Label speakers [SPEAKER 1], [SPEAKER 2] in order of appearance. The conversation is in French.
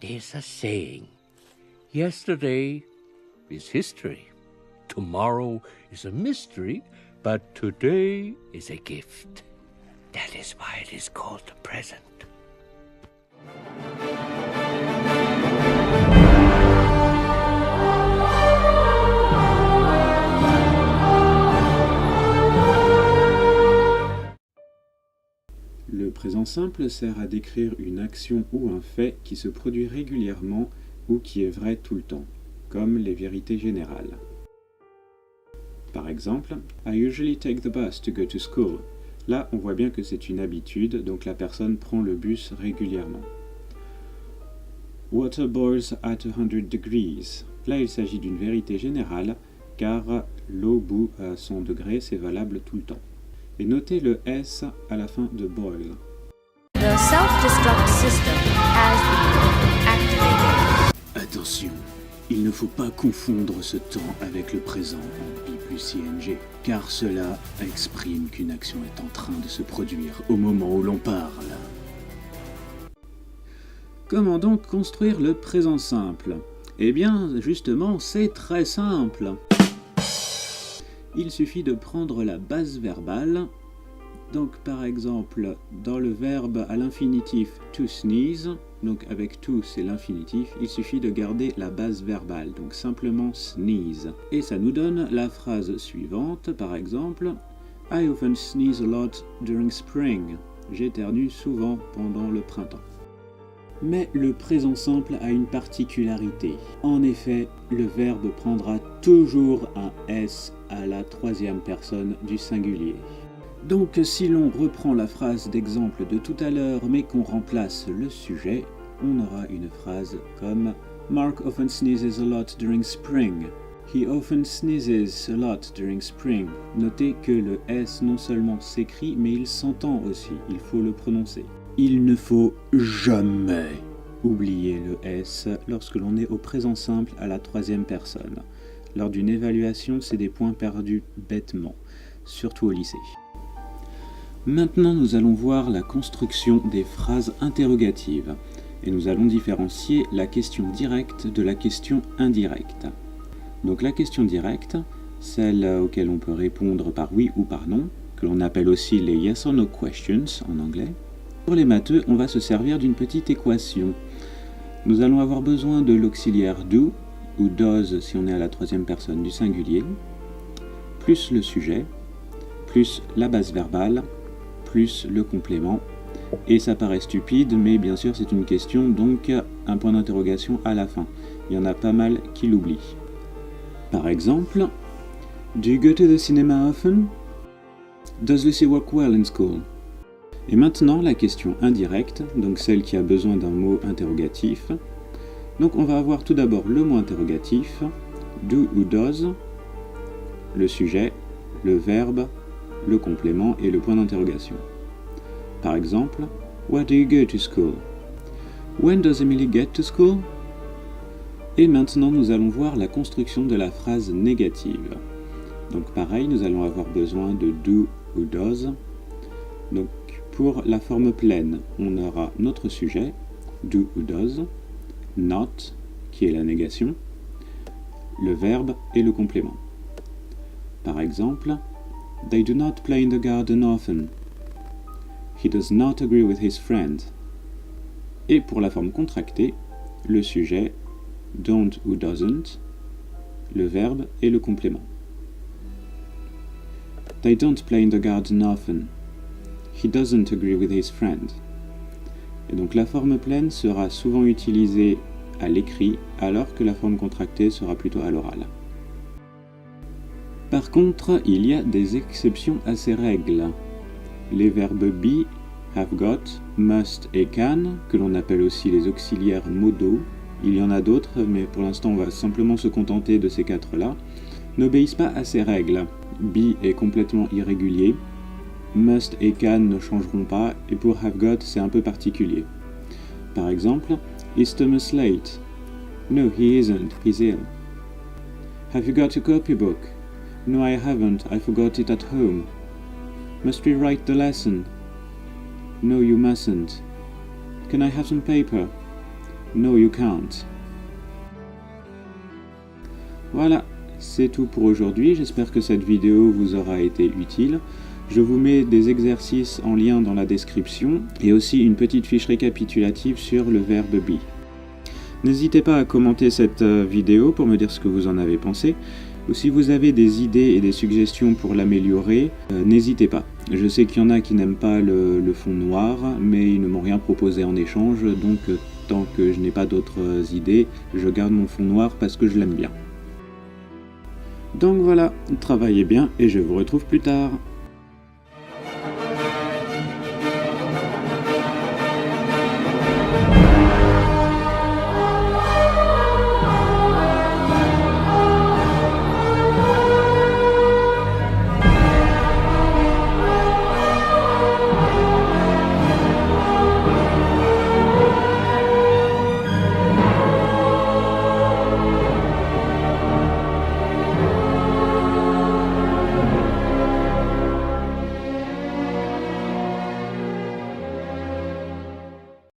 [SPEAKER 1] There's a saying, yesterday is history, tomorrow is a mystery, but today is a gift. That is why it is called the present.
[SPEAKER 2] Le présent simple sert à décrire une action ou un fait qui se produit régulièrement ou qui est vrai tout le temps, comme les vérités générales. Par exemple, I usually take the bus to go to school. Là, on voit bien que c'est une habitude, donc la personne prend le bus régulièrement. Water boils at 100 degrees. Là, il s'agit d'une vérité générale, car l'eau bout à 100 degrés, c'est valable tout le temps. Et notez le S à la fin de boil.
[SPEAKER 3] The self-destruct system has been activated.
[SPEAKER 2] Attention, il ne faut pas confondre ce temps avec le présent en I plus ing, car cela exprime qu'une action est en train de se produire au moment où l'on parle. Comment donc construire le présent simple? Eh bien, justement, c'est très simple. Il suffit de prendre la base verbale. Donc, par exemple, dans le verbe à l'infinitif to sneeze, donc avec to c'est l'infinitif, il suffit de garder la base verbale, donc simplement sneeze. Et ça nous donne la phrase suivante, par exemple, I often sneeze a lot during spring. J'éternue souvent pendant le printemps. Mais le présent simple a une particularité. En effet, le verbe prendra toujours un S à la troisième personne du singulier. Donc si l'on reprend la phrase d'exemple de tout à l'heure mais qu'on remplace le sujet, on aura une phrase comme Mark often sneezes a lot during spring. He often sneezes a lot during spring. Notez que le S non seulement s'écrit mais il s'entend aussi, il faut le prononcer. Il ne faut jamais oublier le S lorsque l'on est au présent simple à la troisième personne. Lors d'une évaluation, c'est des points perdus bêtement, surtout au lycée. Maintenant, nous allons voir la construction des phrases interrogatives et nous allons différencier la question directe de la question indirecte. Donc la question directe, celle auquel on peut répondre par oui ou par non, que l'on appelle aussi les yes or no questions en anglais. Pour les matheux, on va se servir d'une petite équation. Nous allons avoir besoin de l'auxiliaire do, ou does si on est à la troisième personne du singulier, plus le sujet, plus la base verbale, plus le complément. Et ça paraît stupide, mais bien sûr c'est une question, donc un point d'interrogation à la fin. Il y en a pas mal qui l'oublient. Par exemple, do you go to the cinema often? Does Lucy work well in school? Et maintenant, la question indirecte, donc celle qui a besoin d'un mot interrogatif. Donc on va avoir tout d'abord le mot interrogatif, do ou does, le sujet, le verbe, le complément et le point d'interrogation. Par exemple, where do you go to school? When does Emily get to school? Et maintenant, nous allons voir la construction de la phrase négative. Donc pareil, nous allons avoir besoin de do ou does. Donc pour la forme pleine, on aura notre sujet, do ou does, not, qui est la négation, le verbe et le complément. Par exemple, they do not play in the garden often. He does not agree with his friend. Et pour la forme contractée, le sujet, don't ou doesn't, le verbe et le complément. They don't play in the garden often. He doesn't agree with his friend. Et donc la forme pleine sera souvent utilisée à l'écrit, alors que la forme contractée sera plutôt à l'oral. Par contre, il y a des exceptions à ces règles. Les verbes be, have got, must et can, que l'on appelle aussi les auxiliaires modaux, il y en a d'autres, mais pour l'instant on va simplement se contenter de ces quatre-là, n'obéissent pas à ces règles. Be est complètement irrégulier, must et can ne changeront pas, et pour have got, c'est un peu particulier. Par exemple, is Thomas late? No, he isn't, he's ill. Have you got your copybook? No, I haven't, I forgot it at home. Must we write the lesson? No, you mustn't. Can I have some paper? No, you can't. Voilà, c'est tout pour aujourd'hui. J'espère que cette vidéo vous aura été utile. Je vous mets des exercices en lien dans la description et aussi une petite fiche récapitulative sur le verbe be. N'hésitez pas à commenter cette vidéo pour me dire ce que vous en avez pensé. Ou si vous avez des idées et des suggestions pour l'améliorer, n'hésitez pas. Je sais qu'il y en a qui n'aiment pas le fond noir, mais ils ne m'ont rien proposé en échange, donc tant que je n'ai pas d'autres idées, je garde mon fond noir parce que je l'aime bien. Donc voilà, travaillez bien et je vous retrouve plus tard.